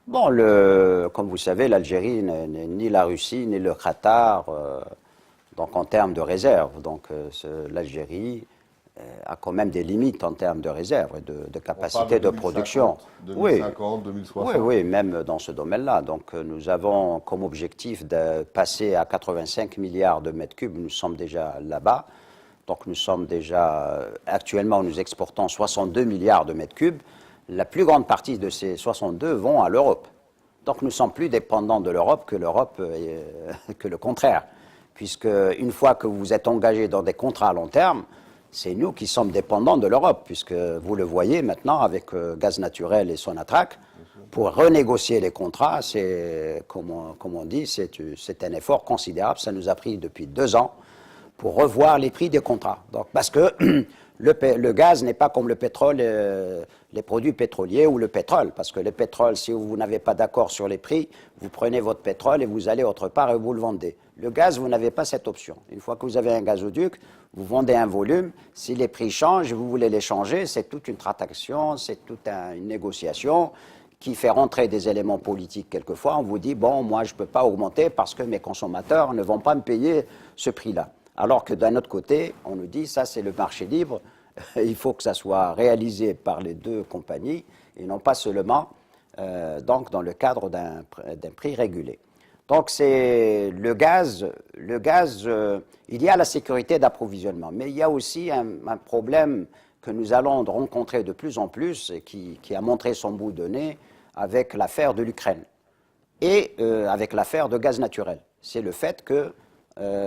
Bon, comme vous savez, l'Algérie n'est ni la Russie, ni le Qatar, donc en termes de réserves. Donc l'Algérie a quand même des limites en termes de réserves et de On parle de capacité de production. 2050, Oui, 2050, oui, 2060. oui, même dans ce domaine-là. Donc nous avons comme objectif de passer à 85 milliards de mètres cubes. Nous sommes déjà là-bas. Donc nous sommes déjà, actuellement, nous exportons 62 milliards de mètres cubes. La plus grande partie de ces 62 vont à l'Europe. Donc nous sommes plus dépendants de l'Europe que le contraire. Puisque une fois que vous êtes engagé dans des contrats à long terme, c'est nous qui sommes dépendants de l'Europe, puisque vous le voyez maintenant avec Gaz Naturel et Sonatrach, pour renégocier les contrats, c'est, comme on dit, c'est un effort considérable. Ça nous a pris depuis 2 ans pour revoir les prix des contrats. Donc, parce que le gaz n'est pas comme le pétrole, les produits pétroliers ou le pétrole. Parce que le pétrole, si vous n'avez pas d'accord sur les prix, vous prenez votre pétrole et vous allez autre part et vous le vendez. Le gaz, vous n'avez pas cette option. Une fois que vous avez un gazoduc, vous vendez un volume. Si les prix changent et vous voulez les changer, c'est toute une transaction, c'est toute une négociation qui fait rentrer des éléments politiques quelquefois. On vous dit, bon, moi, je ne peux pas augmenter parce que mes consommateurs ne vont pas me payer ce prix-là. Alors que d'un autre côté, on nous dit, ça c'est le marché libre, il faut que ça soit réalisé par les deux compagnies et non pas seulement donc dans le cadre d'un prix régulé. Donc c'est le gaz, il y a la sécurité d'approvisionnement, mais il y a aussi un problème que nous allons rencontrer de plus en plus et qui a montré son bout de nez avec l'affaire de l'Ukraine et avec l'affaire de gaz naturel. C'est le fait que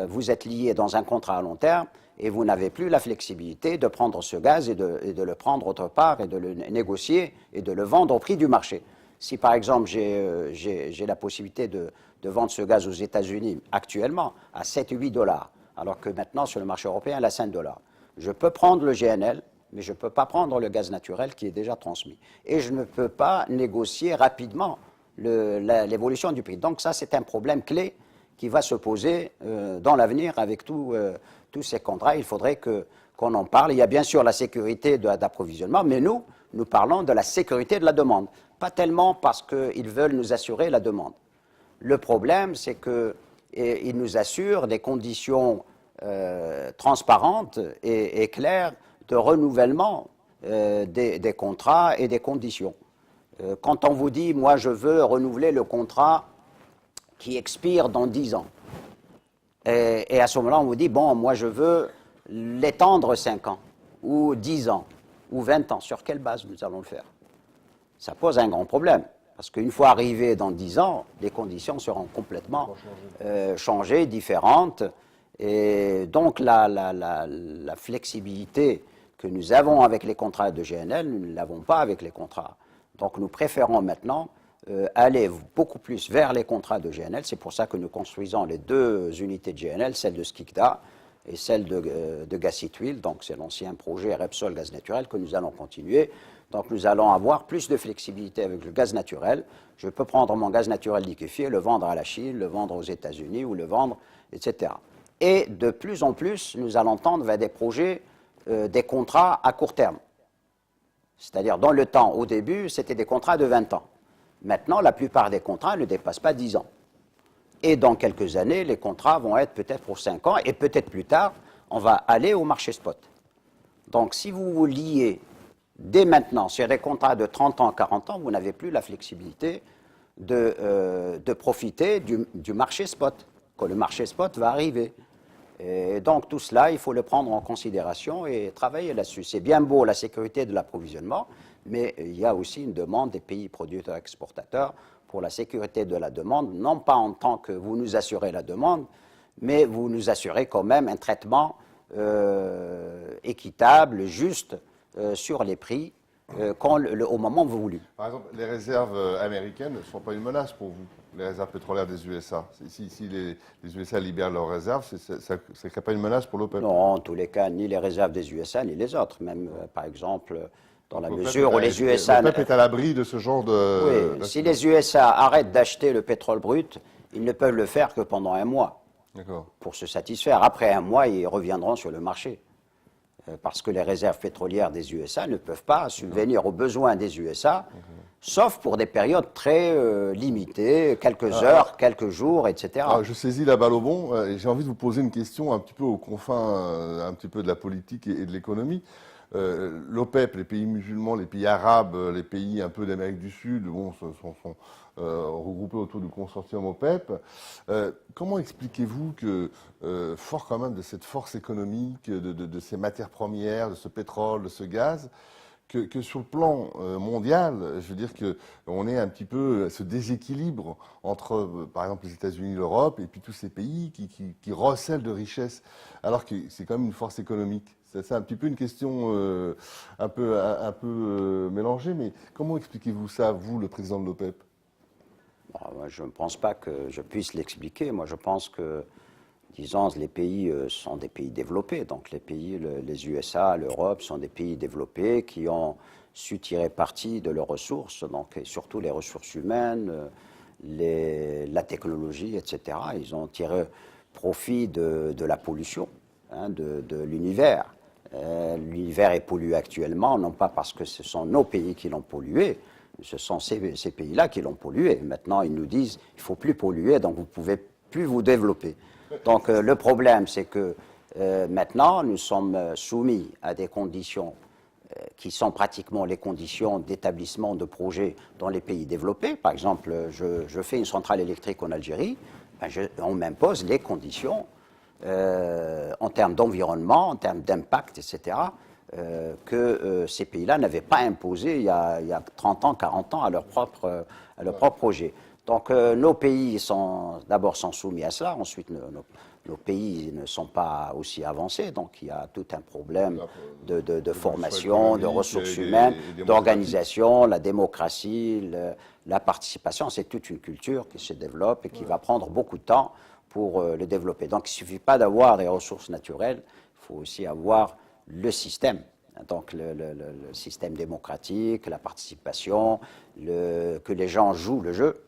vous êtes lié dans un contrat à long terme et vous n'avez plus la flexibilité de prendre ce gaz et de le prendre autre part et de le négocier et de le vendre au prix du marché. Si par exemple j'ai la possibilité de vendre ce gaz aux États-Unis actuellement à 7 ou 8 dollars, alors que maintenant sur le marché européen, elle a 5 dollars, je peux prendre le GNL, mais je ne peux pas prendre le gaz naturel qui est déjà transmis. Et je ne peux pas négocier rapidement l'évolution du prix. Donc ça, c'est un problème clé qui va se poser dans l'avenir avec tous ces contrats. Il faudrait qu'on en parle. Il y a bien sûr la sécurité d'approvisionnement, mais nous parlons de la sécurité de la demande. Pas tellement parce qu'ils veulent nous assurer la demande. Le problème, c'est qu'ils nous assurent des conditions transparentes et claires de renouvellement des contrats et des conditions. Quand on vous dit, moi je veux renouveler le contrat qui expire dans 10 ans. Et à ce moment-là, on vous dit, bon, moi je veux l'étendre 5 ans, ou 10 ans, ou 20 ans. Sur quelle base nous allons le faire? Ça pose un grand problème. Parce qu'une fois arrivé dans 10 ans, les conditions seront complètement changées, différentes. Et donc la flexibilité que nous avons avec les contrats de GNL, nous ne l'avons pas avec les contrats. Donc nous préférons maintenant aller beaucoup plus vers les contrats de GNL. C'est pour ça que nous construisons les 2 unités de GNL, celle de Skikda et celle de Gaz-Citwil. Donc c'est l'ancien projet Repsol Gaz Naturel que nous allons continuer. Donc nous allons avoir plus de flexibilité avec le gaz naturel. Je peux prendre mon gaz naturel liquéfié, le vendre à la Chine, le vendre aux États-Unis ou le vendre, etc. Et de plus en plus, nous allons tendre vers des projets, des contrats à court terme. C'est-à-dire dans le temps, au début, c'était des contrats de 20 ans. Maintenant, la plupart des contrats ne dépassent pas 10 ans. Et dans quelques années, les contrats vont être peut-être pour 5 ans et peut-être plus tard, on va aller au marché spot. Donc si vous vous liez dès maintenant sur des contrats de 30 ans, 40 ans, vous n'avez plus la flexibilité de profiter du marché spot, quand le marché spot va arriver. Et donc tout cela, il faut le prendre en considération et travailler là-dessus. C'est bien beau la sécurité de l'approvisionnement, mais il y a aussi une demande des pays producteurs-exportateurs pour la sécurité de la demande, non pas en tant que vous nous assurez la demande, mais vous nous assurez quand même un traitement équitable, juste sur les prix au moment voulu. Par exemple, les réserves américaines ne sont pas une menace pour vous, les réserves pétrolières des USA. Si les USA libèrent leurs réserves, ça ne crée pas une menace pour l'OPEP? Non, en tous les cas, ni les réserves des USA, ni les autres. Même, par exemple, dans la mesure où les USA... L'OPEP est à l'abri de ce genre de... Oui, si les USA arrêtent d'acheter le pétrole brut, ils ne peuvent le faire que pendant 1 mois. Pour se satisfaire. Après 1 mois, ils reviendront sur le marché. Parce que les réserves pétrolières des USA ne peuvent pas subvenir aux besoins des USA sauf pour des périodes très limitées, quelques heures, quelques jours, etc. Alors, je saisis la balle au bon et j'ai envie de vous poser une question un petit peu aux confins un petit peu de la politique et de l'économie. L'OPEP, les pays musulmans, les pays arabes, les pays un peu d'Amérique du Sud, bon, sont regroupés autour du consortium OPEP. Comment expliquez-vous que, fort quand même de cette force économique, de ces matières premières, de ce pétrole, de ce gaz, que sur le plan mondial, je veux dire qu'on ait un petit peu ce déséquilibre entre, par exemple, les États-Unis, l'Europe, et puis tous ces pays qui recèlent de richesses, alors que c'est quand même une force économique. C'est un petit peu une question un peu mélangée, mais comment expliquez-vous ça, vous, le président de l'OPEP? Bon, moi, je ne pense pas que je puisse l'expliquer. Moi, je pense que, disons, les pays sont des pays développés. Donc, les pays, les USA, l'Europe, sont des pays développés qui ont su tirer parti de leurs ressources, donc, et surtout les ressources humaines, la technologie, etc. Ils ont tiré profit de la pollution, hein, de l'univers. L'univers est pollué actuellement, non pas parce que ce sont nos pays qui l'ont pollué, ce sont ces pays-là qui l'ont pollué. Maintenant, ils nous disent il ne faut plus polluer, donc vous ne pouvez plus vous développer. Donc le problème, c'est que maintenant, nous sommes soumis à des conditions qui sont pratiquement les conditions d'établissement de projets dans les pays développés. Par exemple, je fais une centrale électrique en Algérie, ben on m'impose les conditions en termes d'environnement, en termes d'impact, etc., que ces pays-là n'avaient pas imposé il y a 30 ans, 40 ans à leur propre projet. Donc nos pays d'abord sont soumis à cela, ensuite nos pays ne sont pas aussi avancés, donc il y a tout un problème de formation, de ressources humaines, d'organisation, la démocratie, la participation, c'est toute une culture qui se développe et qui va prendre beaucoup de temps pour le développer. Donc il ne suffit pas d'avoir des ressources naturelles, il faut aussi avoir le système. Donc le système démocratique, la participation, que les gens jouent le jeu.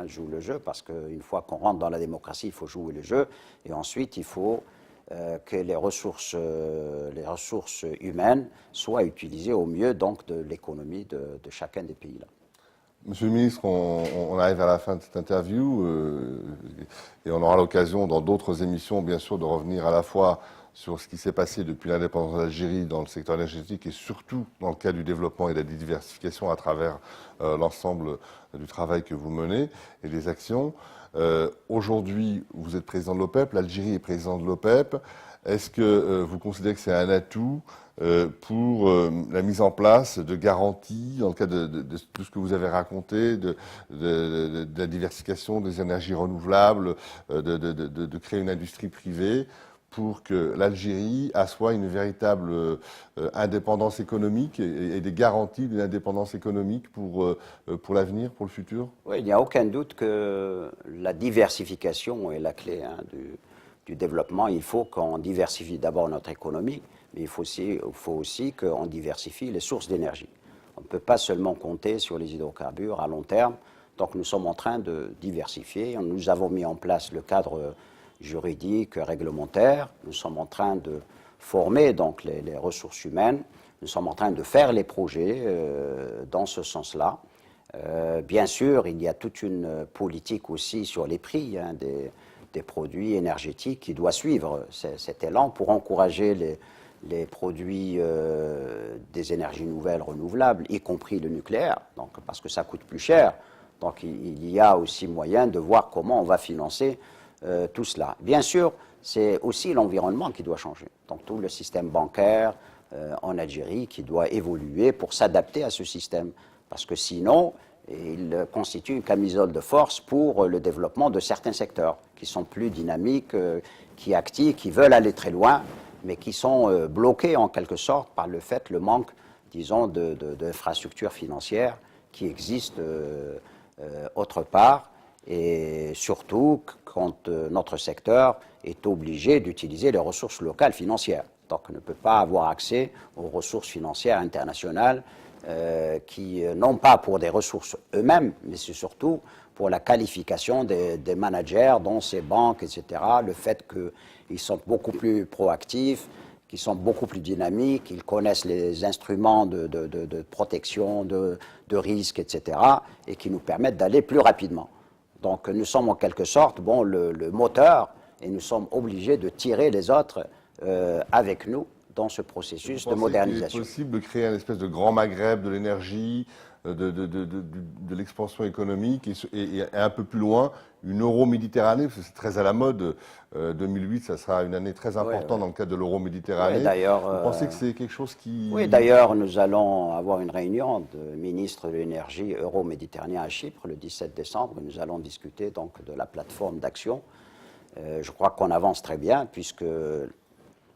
Jouent le jeu, parce qu'une fois qu'on rentre dans la démocratie, il faut jouer le jeu. Et ensuite, il faut que les ressources humaines soient utilisées au mieux donc, de l'économie de chacun des pays-là. Monsieur le ministre, on arrive à la fin de cette interview et on aura l'occasion dans d'autres émissions, bien sûr, de revenir à la fois sur ce qui s'est passé depuis l'indépendance d'Algérie dans le secteur énergétique et surtout dans le cadre du développement et de la diversification à travers l'ensemble du travail que vous menez et des actions. Aujourd'hui, vous êtes président de l'OPEP, l'Algérie est président de l'OPEP. Est-ce que vous considérez que c'est un atout pour la mise en place de garanties, dans le cadre de tout ce que vous avez raconté, de la diversification des énergies renouvelables, de créer une industrie privée pour que l'Algérie assoie une véritable indépendance économique et des garanties d'une indépendance économique pour l'avenir, pour le futur? Oui, il n'y a aucun doute que la diversification est la clé du développement. Il faut qu'on diversifie d'abord notre économie, mais il faut aussi qu'on diversifie les sources d'énergie. On ne peut pas seulement compter sur les hydrocarbures à long terme. Donc nous sommes en train de diversifier. Nous avons mis en place le cadre juridique, réglementaire. Nous sommes en train de former donc les ressources humaines. Nous sommes en train de faire les projets dans ce sens-là. Bien sûr, il y a toute une politique aussi sur les prix des produits énergétiques qui doit suivre cet élan pour encourager les produits des énergies nouvelles renouvelables, y compris le nucléaire, donc, parce que ça coûte plus cher. Donc il y a aussi moyen de voir comment on va financer tout cela. Bien sûr, c'est aussi l'environnement qui doit changer. Donc tout le système bancaire en Algérie qui doit évoluer pour s'adapter à ce système. Parce que sinon, il constitue une camisole de force pour le développement de certains secteurs qui sont plus dynamiques, qui activent, qui veulent aller très loin, mais qui sont bloqués en quelque sorte par le manque, disons, d'infrastructures financières qui existent autre part. Et surtout quand notre secteur est obligé d'utiliser les ressources locales financières. Donc on ne peut pas avoir accès aux ressources financières internationales qui, non pas pour des ressources eux-mêmes, mais c'est surtout pour la qualification des managers dans ces banques, etc. Le fait qu'ils sont beaucoup plus proactifs, qui sont beaucoup plus dynamiques, ils connaissent les instruments de protection, de risque, etc., et qui nous permettent d'aller plus rapidement. Donc nous sommes en quelque sorte le moteur, et nous sommes obligés de tirer les autres avec nous dans ce processus de modernisation. Est-ce possible de créer un espèce de grand Maghreb de l'énergie, de l'expansion économique et un peu plus loin, une Euro-Méditerranée, parce que c'est très à la mode. 2008, ça sera une année très importante dans le cadre de l'Euro-Méditerranée. Vous pensez que c'est quelque chose qui... Oui, d'ailleurs, nous allons avoir une réunion de ministres de l'énergie euro-méditerranéen à Chypre le 17 décembre. Nous allons discuter donc de la plateforme d'action. Je crois qu'on avance très bien puisque,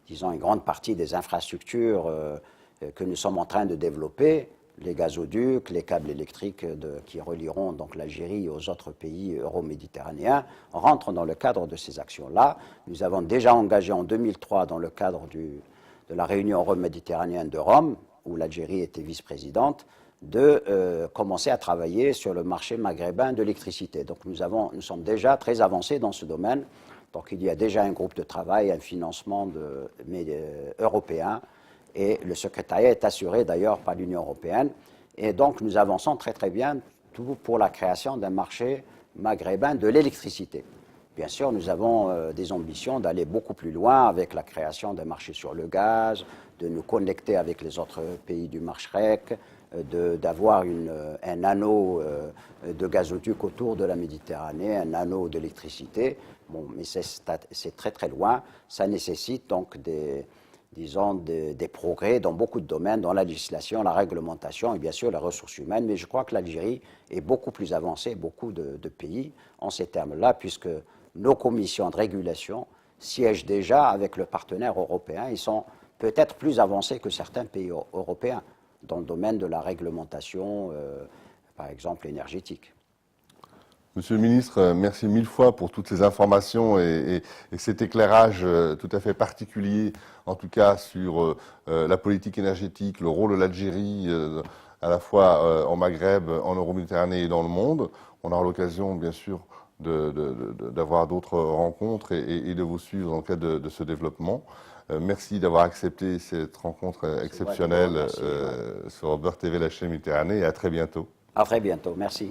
disons, une grande partie des infrastructures que nous sommes en train de développer, les gazoducs, les câbles électriques qui relieront donc l'Algérie aux autres pays euro-méditerranéens, rentrent dans le cadre de ces actions-là. Nous avons déjà engagé en 2003, dans le cadre de la réunion euro-méditerranéenne de Rome, où l'Algérie était vice-présidente, de commencer à travailler sur le marché maghrébin de l'électricité. Donc nous sommes déjà très avancés dans ce domaine. Donc il y a déjà un groupe de travail, un financement européen, et le secrétariat est assuré d'ailleurs par l'Union européenne. Et donc nous avançons très très bien tout pour la création d'un marché maghrébin de l'électricité. Bien sûr, nous avons des ambitions d'aller beaucoup plus loin avec la création d'un marché sur le gaz, de nous connecter avec les autres pays du Machrek, d'avoir un anneau de gazoduc autour de la Méditerranée, un anneau d'électricité. Bon, mais c'est très très loin. Ça nécessite donc des progrès dans beaucoup de domaines, dans la législation, la réglementation et bien sûr les ressources humaines. Mais je crois que l'Algérie est beaucoup plus avancée, beaucoup de pays en ces termes-là, puisque nos commissions de régulation siègent déjà avec le partenaire européen. Ils sont peut-être plus avancés que certains pays européens dans le domaine de la réglementation, par exemple énergétique. Monsieur le ministre, merci mille fois pour toutes ces informations et cet éclairage tout à fait particulier, en tout cas sur la politique énergétique, le rôle de l'Algérie à la fois en Maghreb, en Euro-Méditerranée et dans le monde. On aura l'occasion, bien sûr, d'avoir d'autres rencontres et de vous suivre dans le cadre de ce développement. Merci d'avoir accepté cette rencontre exceptionnelle sur Beurre TV, la chaîne Méditerranée, et à très bientôt. À très bientôt, merci.